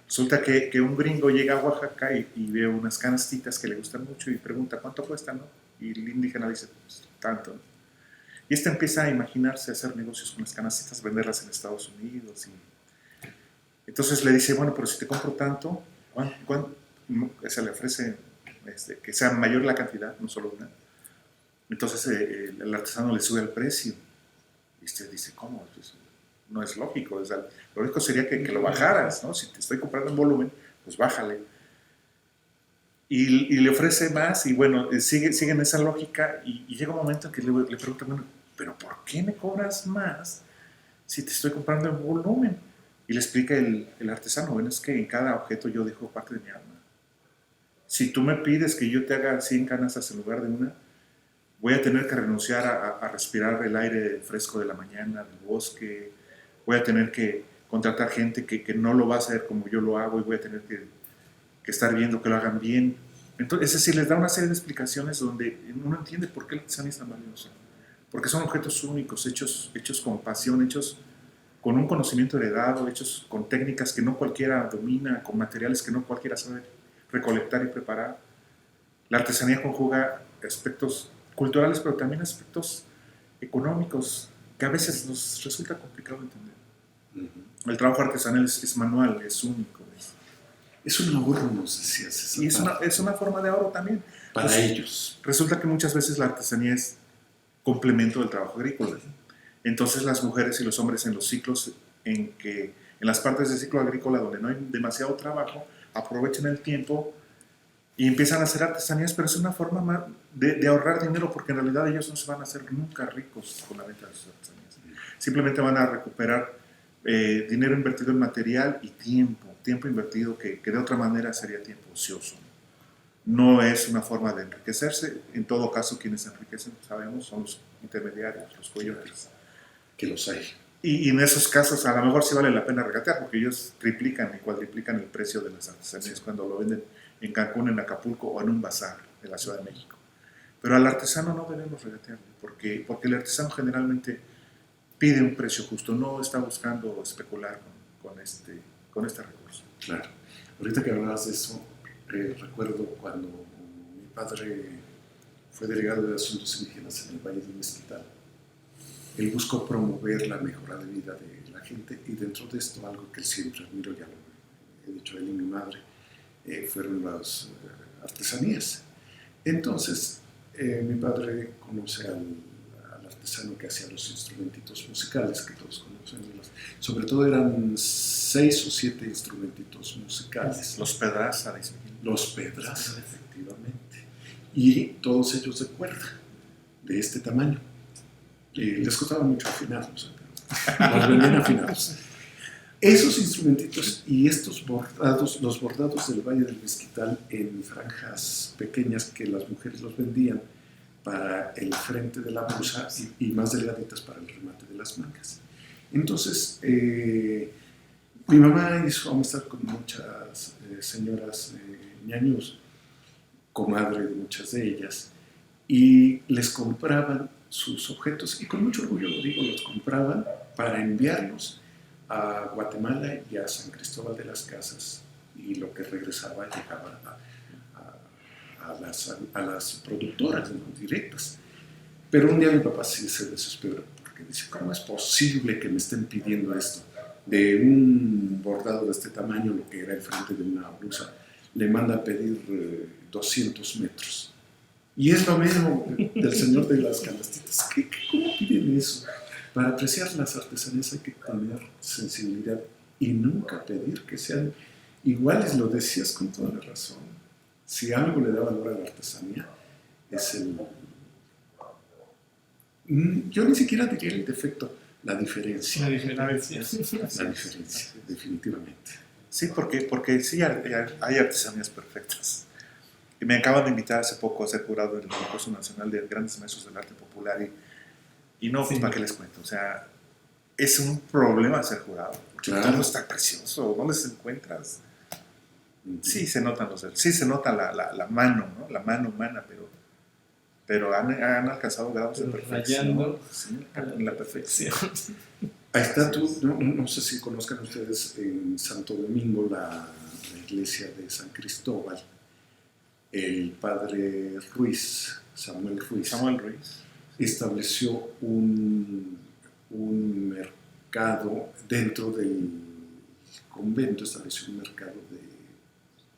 Resulta que un gringo llega a Oaxaca y ve unas canastitas que le gustan mucho y pregunta ¿cuánto cuestan? ¿No? Y el indígena dice, pues, tanto, ¿no? Y empieza a imaginarse hacer negocios con las canastitas, venderlas en Estados Unidos. Entonces le dice, bueno, pero si te compro tanto, ¿cuánto? Se le ofrece que sea mayor la cantidad, no solo una. Entonces el artesano le sube el precio. Y usted dice, ¿cómo? Pues, no es lógico. Lo lógico sería que lo bajaras, ¿no? Si te estoy comprando en volumen, pues bájale. Y le ofrece más y bueno, sigue en esa lógica y llega un momento en que le pregunta, bueno, ¿pero por qué me cobras más si te estoy comprando en volumen? Y le explica el artesano, bueno, es que en cada objeto yo dejo parte de mi alma. Si tú me pides que yo te haga 100 canastas en lugar de una, voy a tener que renunciar a respirar el aire fresco de la mañana, del bosque, voy a tener que contratar gente que no lo va a hacer como yo lo hago y voy a tener que estar viendo que lo hagan bien. Entonces, es decir, les da una serie de explicaciones donde uno entiende por qué la artesanía es tan valiosa. Porque son objetos únicos, hechos con pasión, hechos con un conocimiento heredado, hechos con técnicas que no cualquiera domina, con materiales que no cualquiera sabe recolectar y preparar. La artesanía conjuga aspectos culturales, pero también aspectos económicos que a veces nos resulta complicado entender. El trabajo artesanal es manual, es único. Es un ahorro, nos decías. Y es una forma de ahorro también. Para ellos. Resulta que muchas veces la artesanía es complemento del trabajo agrícola. Entonces las mujeres y los hombres en los ciclos en las partes del ciclo agrícola donde no hay demasiado trabajo, aprovechan el tiempo y empiezan a hacer artesanías, pero es una forma de ahorrar dinero porque en realidad ellos no se van a hacer nunca ricos con la venta de sus artesanías. Simplemente van a recuperar dinero invertido en material y tiempo invertido que de otra manera sería tiempo ocioso. No es una forma de enriquecerse. En todo caso, quienes se enriquecen, sabemos, son los intermediarios, los coyotes. Que los hay. Y en esos casos a lo mejor sí vale la pena regatear porque ellos triplican y cuadriplican el precio de las artesanías cuando lo venden en Cancún, en Acapulco o en un bazar de la Ciudad de México. Pero al artesano no debemos regatearlo porque el artesano generalmente pide un precio justo, no está buscando especular con este recurso. Claro. Ahorita que hablabas de eso, recuerdo cuando mi padre fue delegado de Asuntos Indígenas en el Valle del Mezquital. Él buscó promover la mejora de vida de la gente y dentro de esto algo que él siempre admiró, ya lo he dicho él y mi madre, fueron las artesanías. Entonces, mi padre conoce al artesano que hacía los instrumentitos musicales que todos conocen. Sobre todo eran 6 o 7 instrumentitos musicales. Los Pedraza, dice. Los Pedraza, efectivamente. Y todos ellos de cuerda, de este tamaño. Les costaba mucho afinarlos, pero los vendían afinados. Esos instrumentitos y estos bordados, los bordados del Valle del Mezquital en franjas pequeñas que las mujeres los vendían para el frente de la blusa y más delgaditas para el remate de las mangas. Entonces, mi mamá hizo amistad con muchas señoras ñañús, comadre de muchas de ellas, y les compraban sus objetos, y con mucho orgullo lo digo, los compraban para enviarlos a Guatemala y a San Cristóbal de las Casas, y lo que regresaba llegaba a las productoras, ¿no?, directas. Pero un día mi papá sí se desesperó, porque dice, ¿cómo es posible que me estén pidiendo esto? De un bordado de este tamaño, lo que era el frente de una blusa, le manda a pedir 200 metros. Y es lo mismo del señor de las canastitas. ¿Cómo piden eso? Para apreciar las artesanías hay que tener sensibilidad y nunca pedir que sean iguales. Lo decías con toda la razón. Si algo le da valor a la artesanía, es el... Yo ni siquiera diría el defecto, la diferencia. La diferencia. La diferencia, definitivamente. Sí, porque sí hay artesanías perfectas. Y me acaban de invitar hace poco a ser jurado en el concurso nacional de grandes maestros del arte popular y no, pues, ¿para qué les cuento? O sea, es un problema ser jurado, porque Claro. todo está precioso, no les encuentras. Sí se notan sí se nota la mano, ¿no? La mano humana, pero han alcanzado grados de perfección. Rayando Sí, en la perfección. Ahí está tú, no sé si conozcan ustedes en Santo Domingo la iglesia de San Cristóbal. El padre Ruiz, Samuel Ruiz, estableció un mercado dentro del convento, estableció un mercado de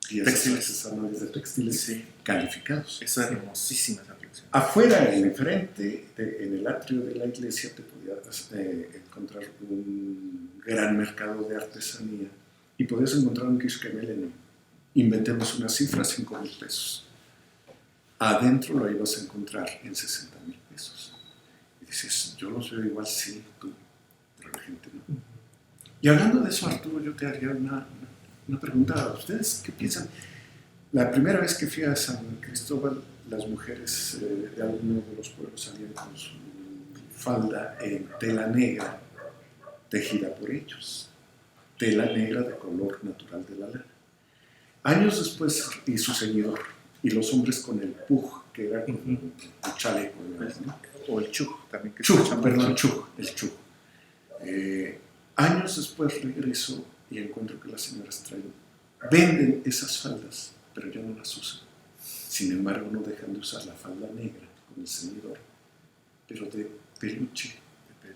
piezas artesanales de textiles, sí, calificados. Eso es hermosísima esa colección. Afuera, enfrente, en el atrio de la iglesia, te podías encontrar un gran mercado de artesanía y podías encontrar un Quisquemele, inventemos una cifra, 5,000 pesos. Adentro lo ibas a encontrar en 60,000 pesos. Y dices, yo los veo igual, sí, tú, pero la gente no. Y hablando de eso, Arturo, yo te haría una pregunta a ustedes. ¿Qué piensan? La primera vez que fui a San Cristóbal, las mujeres de alguno de los pueblos salían con su falda en tela negra, tejida por ellos. Tela negra de color natural de la lana. Años después, y su seguidor, y los hombres con el puj, que era con un chaleco, ¿no? O el chuj, también. Que el chuj. Años después regreso y encuentro que las señoras venden esas faldas, pero ya no las usan. Sin embargo, no dejan de usar la falda negra con el ceñidor, pero de peluche,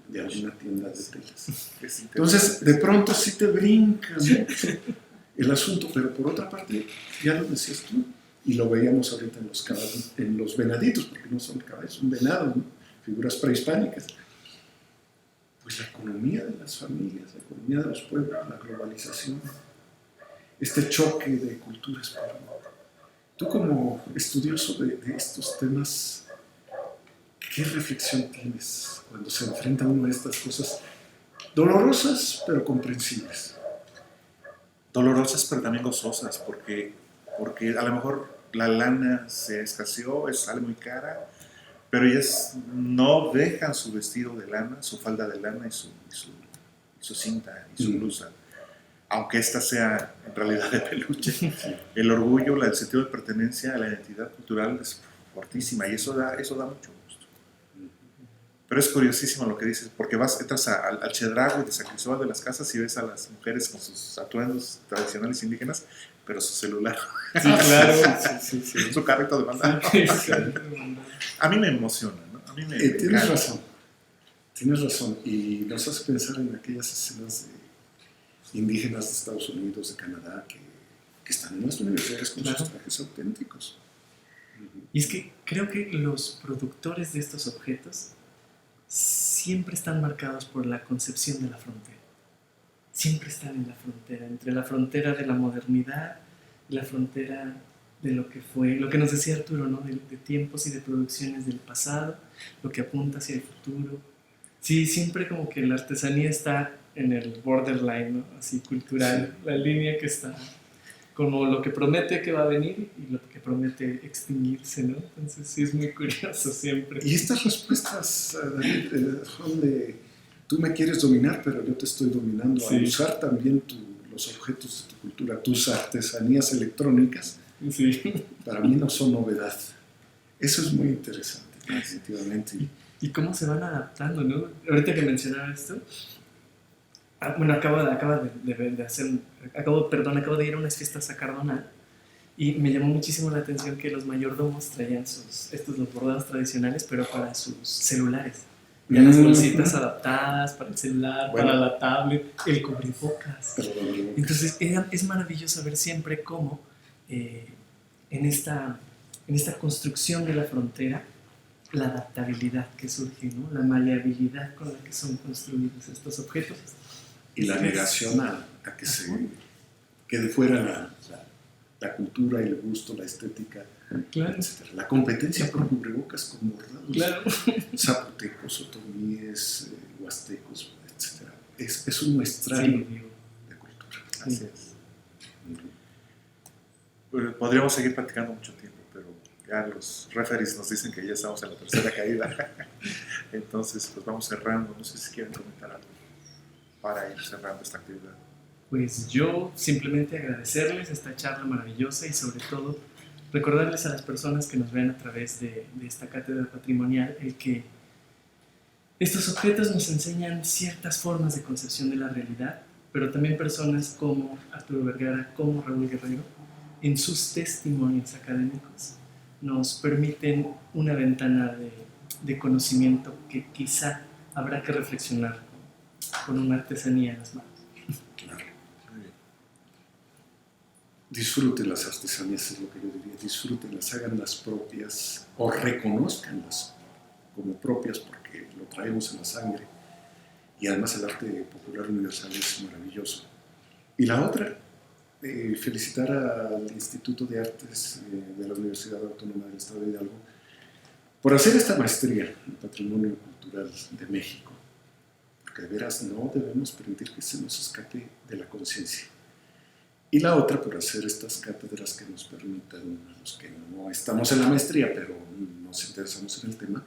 de alguna tienda de telas. Entonces, de pronto sí te brinca mucho el asunto, pero por otra parte, ya lo decías tú, y lo veíamos ahorita en los caballos, en los venaditos, porque no son caballos, son venados, ¿no? Figuras prehispánicas. Pues la economía de las familias, la economía de los pueblos, la globalización, este choque de culturas. Tú como estudioso de estos temas, ¿qué reflexión tienes cuando se enfrenta uno a estas cosas dolorosas pero comprensibles? Dolorosas pero también gozosas, porque a lo mejor la lana se escaseó, sale muy cara, pero ellas no dejan su vestido de lana, su falda de lana y su cinta y su blusa, aunque esta sea en realidad de peluche. El orgullo, el sentido de pertenencia a la identidad cultural es fortísima y eso da mucho gusto. Pero es curiosísimo lo que dices, porque entras al Chedraui de San Cristóbal de las Casas y ves a las mujeres con sus atuendos tradicionales indígenas, pero su celular. Sí, claro. Sí. Su carrito de mandado. A mí me emociona, ¿no? A mí me tienes razón. Y nos hace pensar en aquellas escenas de indígenas de Estados Unidos, de Canadá, que están en las universidades con sus trajes auténticos. Y es que creo que los productores de estos objetos siempre están marcados por la concepción de la frontera. Siempre están en la frontera, entre la frontera de la modernidad y la frontera de lo que fue, lo que nos decía Arturo, ¿no? De tiempos y de producciones del pasado, lo que apunta hacia el futuro. Sí, siempre como que la artesanía está en el borderline, ¿no? Así cultural, sí. La línea que está como lo que promete que va a venir y lo que promete extinguirse, ¿no? Entonces sí es muy curioso siempre. Y estas respuestas, David, son de tú me quieres dominar, pero yo te estoy dominando. Sí. A usar también los objetos de tu cultura, tus artesanías electrónicas, sí. Para mí no son novedad. Eso es muy interesante, definitivamente. ¿Y cómo se van adaptando, no? Ahorita que mencionaba esto, bueno, acabo de ir a unas fiestas a Cardona y me llamó muchísimo la atención que los mayordomos traían los bordados tradicionales, pero para sus celulares. Ya las bolsitas adaptadas para el celular, bueno, para la tablet, el cubrebocas. Entonces es maravilloso ver siempre cómo en esta construcción de la frontera, la adaptabilidad que surge, ¿no? La maleabilidad con la que son construidos estos objetos. Y la negación a que se quede fuera la cultura, el gusto, la estética, claro. Etc. La competencia por cubrebocas con bordados, claro. Zapotecos, otomíes, huastecos, etc. Es un muestrario de cultura. Así es. Bueno, podríamos seguir platicando mucho tiempo, pero ya los referees nos dicen que ya estamos en la tercera caída. Entonces, pues vamos cerrando. No sé si quieren comentar algo para ir cerrando esta actividad. Pues yo simplemente agradecerles esta charla maravillosa y sobre todo recordarles a las personas que nos ven a través de esta cátedra patrimonial el que estos objetos nos enseñan ciertas formas de concepción de la realidad, pero también personas como Arturo Vergara, como Raúl Guerrero, en sus testimonios académicos nos permiten una ventana de conocimiento que quizá habrá que reflexionar con una artesanía en las manos. Claro. Disfruten las artesanías, es lo que yo diría. Disfrútenlas, háganlas propias o reconózcanlas como propias porque lo traemos en la sangre. Y además el arte popular universal es maravilloso. Y la otra, felicitar al Instituto de Artes de la Universidad Autónoma del Estado de Hidalgo por hacer esta maestría en Patrimonio Cultural de México. Que de veras no debemos permitir que se nos escape de la conciencia. Y la otra, por hacer estas cátedras que nos permitan, a los que no estamos en la maestría, pero nos interesamos en el tema,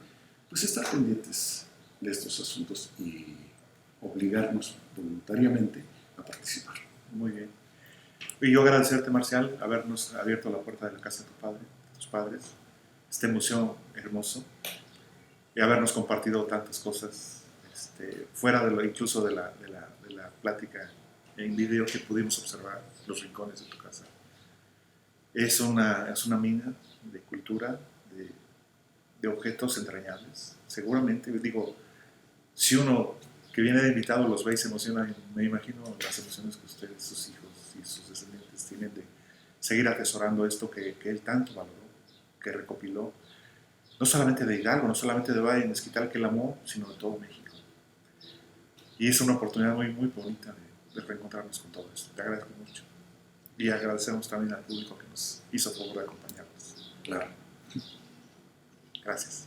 pues estar pendientes de estos asuntos y obligarnos voluntariamente a participar. Muy bien. Y yo agradecerte, Marcial, habernos abierto la puerta de la casa de tus padres, este museo hermoso, y habernos compartido tantas cosas. Fuera incluso de la plática en video que pudimos observar los rincones de tu casa. Es una mina de cultura, de objetos entrañables. Seguramente, digo, si uno que viene de invitado los ve y se emociona, me imagino las emociones que ustedes, sus hijos y sus descendientes tienen de seguir atesorando esto que él tanto valoró, que recopiló, no solamente de Hidalgo, no solamente de Valle de Mezquital, que él amó, sino de todo México. Y es una oportunidad muy, muy bonita de reencontrarnos con todo esto. Te agradezco mucho. Y agradecemos también al público que nos hizo el favor de acompañarnos. Claro. Gracias.